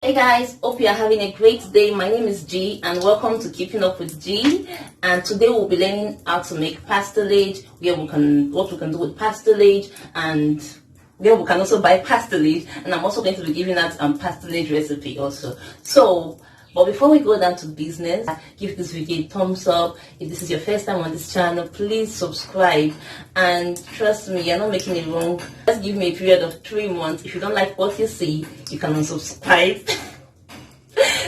Hey guys, hope you are having a great day. My name is G and welcome to Keeping Up with G. And today we'll be learning how to make pastilage, what we can do with pastilage, and where we can also buy pastilage. And I'm also going to be giving out pastilage recipe also. But before we go down to business, give this video a thumbs up. If this is your first time on this channel, please subscribe. And trust me, you're not making it wrong. Just give me a period of 3 months. If you don't like what you see, you can unsubscribe.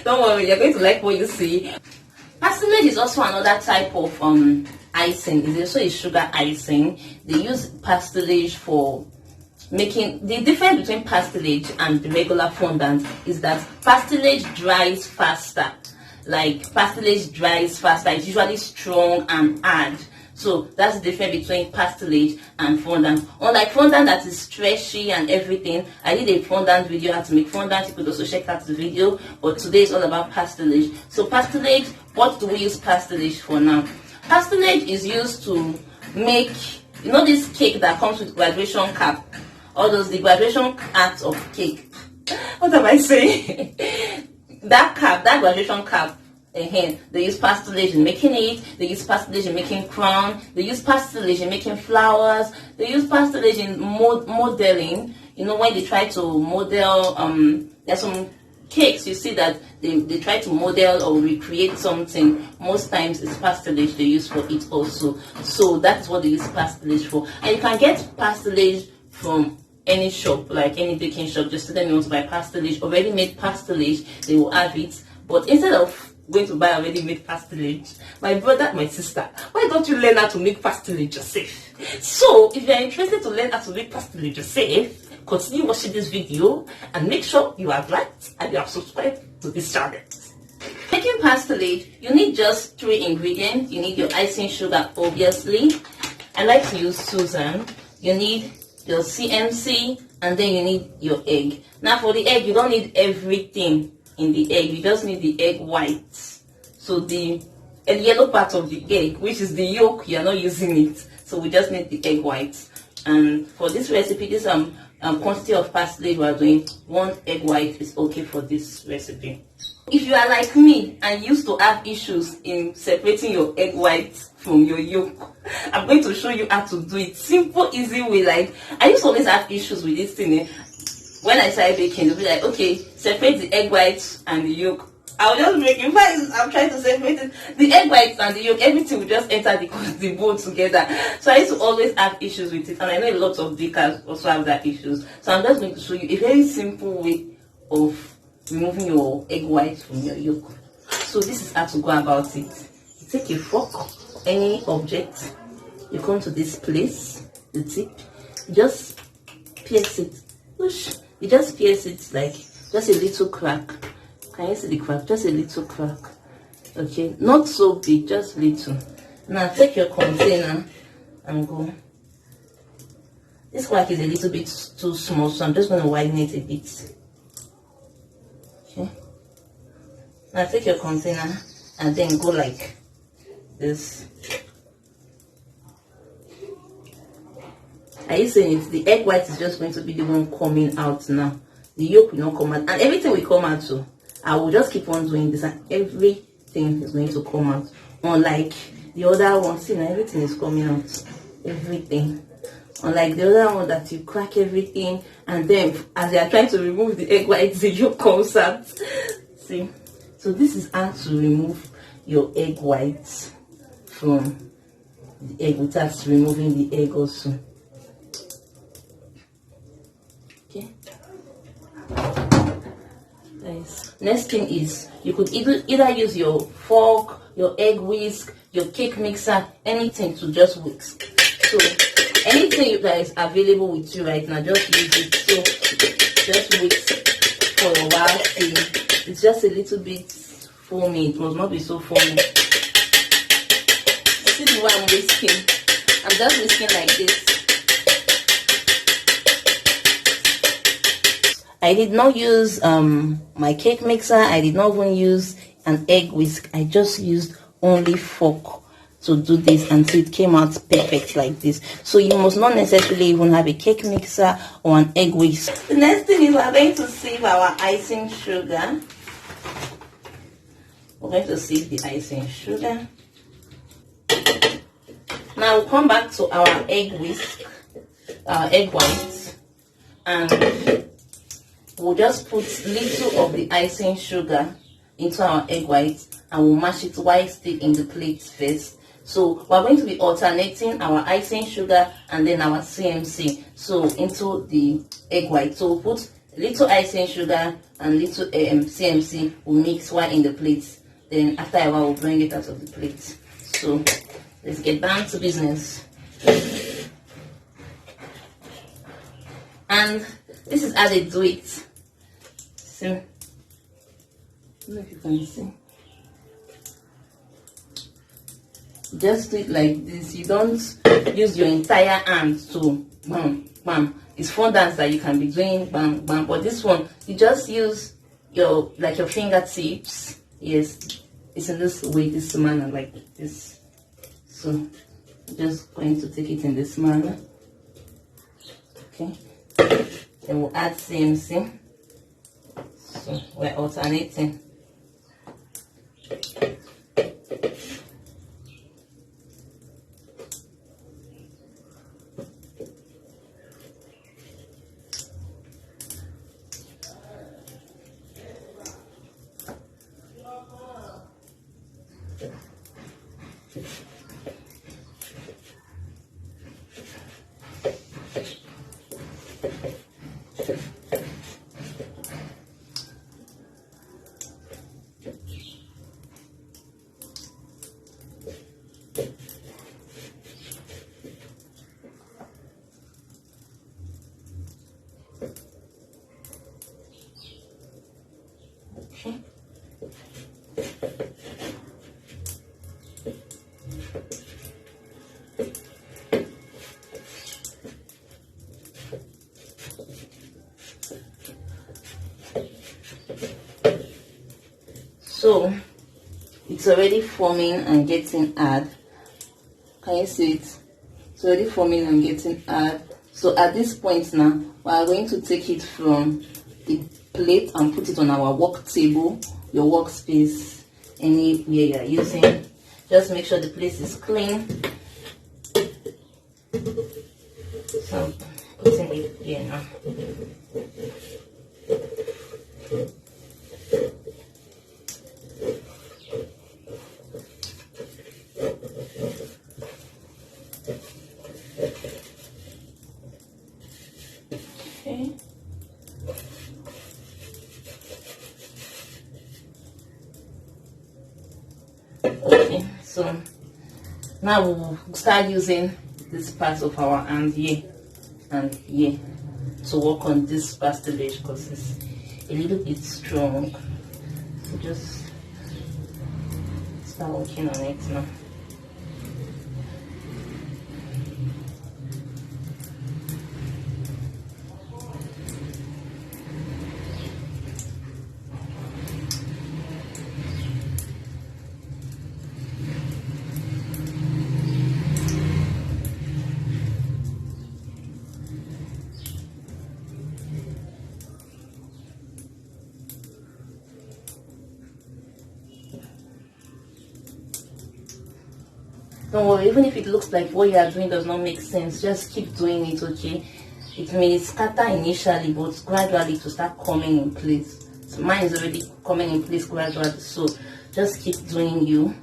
Don't worry, you're going to like what you see. Pastilage is also another type of icing. It's also a sugar icing. They use pastilage for making. The difference between pastilage and the regular fondant is that pastilage dries faster. Like pastilage dries faster. It's usually strong and hard. So that's the difference between pastilage and fondant. Unlike fondant that is stretchy and everything, I did a fondant video how to make fondant. You could also check out the video. But today is all about pastilage. So pastilage, what do we use pastilage for now? Pastilage is used to make, you know, this cake that comes with graduation cap. All those, the graduation caps of cake. What am I saying? That cap, that graduation cap, they use pastilage in making it. They use pastilage in making crown. They use pastilage in making flowers. They use pastilage in modeling. You know, when they try to model, there's some cakes you see that they try to model or recreate something. Most times it's pastilage they use for it also. So that's what they use pastilage for. And you can get pastilage from any shop, like any baking shop. Just tell them you want to buy pastilage, already made pastilage, they will have it. But instead of going to buy already made pastilage, my brother, my sister, why don't you learn how to make pastilage yourself? So if you are interested to learn how to make pastilage yourself, continue watching this video and make sure you are liked and you are subscribed to this channel. Making pastilage, you need just 3 ingredients. You need your icing sugar, obviously. I like to use Susan. You need your CMC, and then you need your egg. Now for the egg, you don't need everything in the egg. You just need the egg white. So the yellow part of the egg, which is the yolk, you're not using it. So we just need the egg white. And for this recipe, this quantity of pastilage we are doing, 1 egg white is okay for this recipe. If you are like me and used to have issues in separating your egg white from your yolk, I'm going to show you how to do it. Simple, easy way. Like, I used to always have issues with this thing. When I started baking, they'll be like, okay, separate the egg white and the yolk. I'll just make it. I'm trying to separate it. The egg whites and the yolk, everything will just enter the bowl together. So I used to always have issues with it. And I know a lot of bakers also have that issues. So I'm just going to show you a very simple way of removing your egg white from your yolk. So this is how to go about it. You take a fork, any object, you come to this place, the tip, you just pierce it. Push. You just pierce it like just a little crack. Can you see the crack? Just a little crack. Okay, not so big, just little. Now take your container and go. This crack is a little bit too small, so I'm just going to widen it a bit. Okay. Now take your container and then go like this. Are you seeing it? The egg white is just going to be the one coming out now. The yolk will not come out, and everything will come out too. I will just keep on doing this, and everything is going to come out. Unlike the other one, see now everything is coming out. Everything. Unlike the other one that you crack everything, and then as you are trying to remove the egg white, the yolk comes out. See? So this is how to remove your egg white from the egg without removing the egg also. Okay. Nice. Next thing is you could either use your fork, your egg whisk, your cake mixer, anything to just whisk. So anything that is available with you right now, just use it. So just whisk for a while. See, it's just a little bit foamy. It must not be so foamy. This is what I'm whisking. I'm just whisking like this. I did not use my cake mixer. I did not even use an egg whisk. I just used only fork to do this, and so it came out perfect like this. So you must not necessarily even have a cake mixer or an egg whisk. The next thing is we're going to sieve our icing sugar. We're going to sieve the icing sugar. Now we'll come back to our egg whisk, our egg whites, and we'll just put little of the icing sugar into our egg whites, and we'll mash it while still in the plate first. So we're going to be alternating our icing sugar and then our CMC, so into the egg white. So we'll put little icing sugar and little CMC, we'll mix while in the plate. Then after a while, we'll bring it out of the plate. So let's get down to business. And this is how they do it. See, I don't know if you can see. Just do it like this. You don't use your entire hand to bam bam. It's fondant that you can be doing bam bam, but this one you just use your your fingertips. Yes, it's in this way, this manner, like this. So I'm just going to take it in this manner. Okay, then we'll add CMC. So we're alternating. Okay. So it's already forming and getting hard. Can you see it? It's already forming and getting hard. So at this point now, we are going to take it from the plate and put it on our work table, your workspace, anywhere you are using. Just make sure the place is clean. So I'm putting it here now. Okay. Okay, so now we'll start using this part of our hand here and here to work on this pastelage because it's a little bit strong. So just start working on it now. Don't worry, even if it looks like what you are doing does not make sense, just keep doing it, okay? It may scatter initially, but gradually to start coming in place. So mine is already coming in place gradually, so just keep doing you.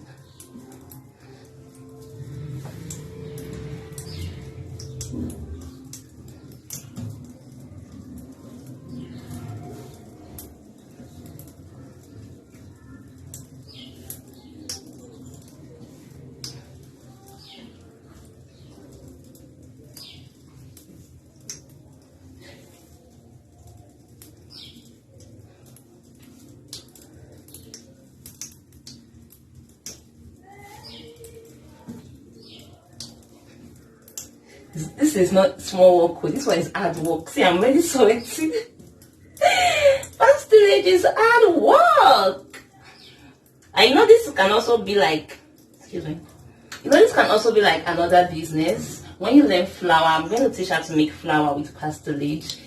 This is not small work, this one is hard work. See, I'm very sweaty. Pastelage is hard work. I know this can also be like, excuse me, This can also be like another business. When you learn flour, I'm going to teach how to make flour with pastilage.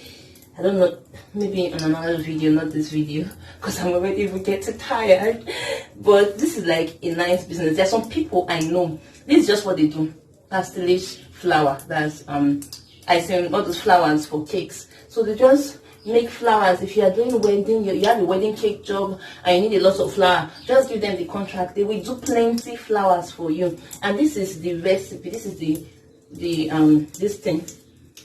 I don't know, maybe in another video, not this video, because I'm already getting tired. But this is like a nice business. There are some people I know, this is just what they do. Pastilage flour, that's icing, all those flowers for cakes. So they just make flowers. If you are doing wedding, you have a wedding cake job and you need a lot of flour, just give them the contract. They will do plenty flowers for you. And this is the recipe. This is the this thing.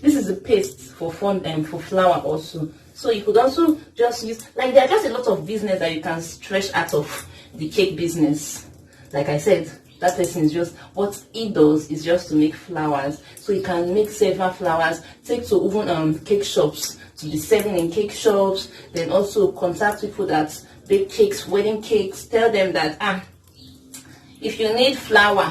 This is the paste for for flour also. So you could also just use, like, there are just a lot of business that you can stretch out of the cake business. Like I said, that person is just, what he does is just to make flowers. So you can make several flowers, take to even cake shops to be selling in cake shops. Then also contact people that bake cakes, wedding cakes. Tell them that if you need flour,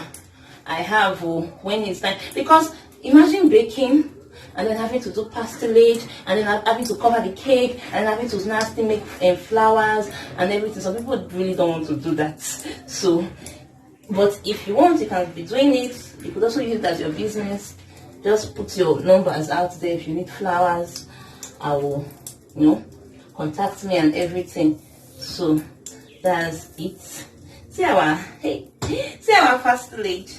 I have when it's time. Because imagine baking and then having to do pastilage and then having to cover the cake and having to nasty make flowers and everything. Some people really don't want to do that. So, but if you want, you can be doing it. You could also use it as your business. Just put your numbers out there. If you need flowers, I will, contact me and everything. So that's it. See our pastilage.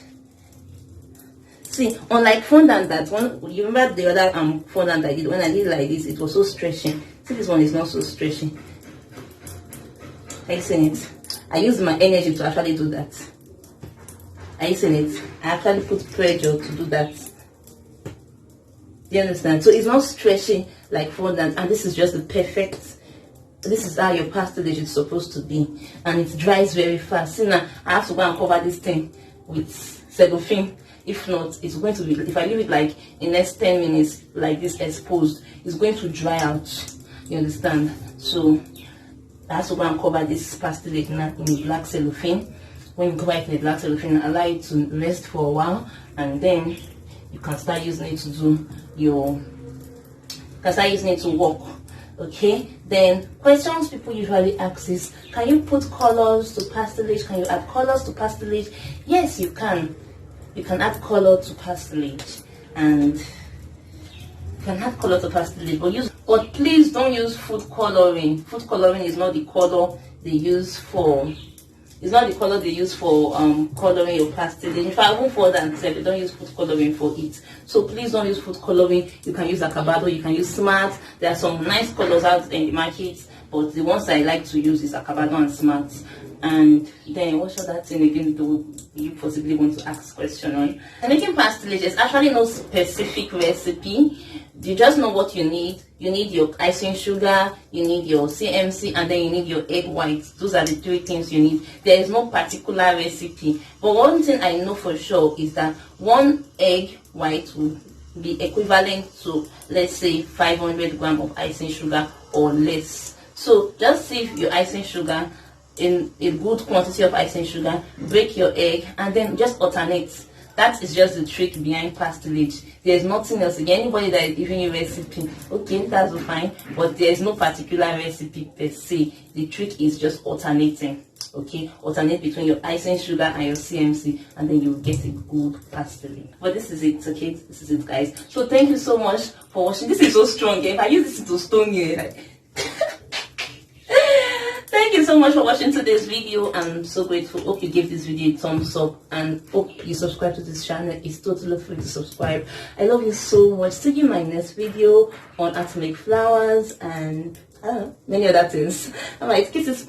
See, unlike fondant, that one, you remember the other fondant I did, when I did like this, it was so stretching. See, this one is not so stretching. Are you seeing it? I used my energy to actually do that. Are you seeing it? I actually put pressure to do that. Do you understand? So it's not stretching like fondant, and this is just the perfect. This is how your pastilage is supposed to be, and it dries very fast. See, now I have to go and cover this thing with cellophane. If not, it's going to be, if I leave it like in next 10 minutes like this exposed, it's going to dry out. You understand? So I have to go and cover this pastilage now in a black cellophane. When you cover it in a black cellophane, allow it to rest for a while, and then you can start using it to do your, to work. Okay, then questions people usually ask is, can you put colors to pastilage? Can you add colors to pastilage? Yes, you can. You can add color to pastilage, and you can add color to pastilage, but please don't use food coloring. Food coloring is not the color they use for. It's not the color they use for coloring your pastilage. In fact, even for that, they don't use food coloring for it. So please don't use food coloring. You can use Acabado, you can use Smart. There are some nice colors out in the market, but the ones I like to use is Acabado and Smart. And then what's that thing again do you possibly want to ask question on? And making pastilage, there's actually no specific recipe. You just know what you need. You need your icing sugar, you need your CMC, and then you need your egg whites. Those are the three things you need. There is no particular recipe. But one thing I know for sure is that one egg white will be equivalent to, let's say, 500 grams of icing sugar or less. So just sieve your icing sugar in a good quantity of icing sugar, break your egg, and then just alternate. That is just the trick behind pastilage. There's nothing else. Anybody that is giving you a recipe, okay, that's fine, but there is no particular recipe per se. The trick is just alternating. Okay, alternate between your icing sugar and your CMC, and then you will get a good pastilage. But this is it, okay? This is it, guys. So thank you so much for watching. This is so strong. If I use this to stone you, like thank you so much for watching today's video. I'm so grateful. Hope you give this video a thumbs up, and hope you subscribe to this channel. It's totally free to subscribe. I love you so much. See you in my next video on how to make flowers and I don't know, many other things. Alright, kisses.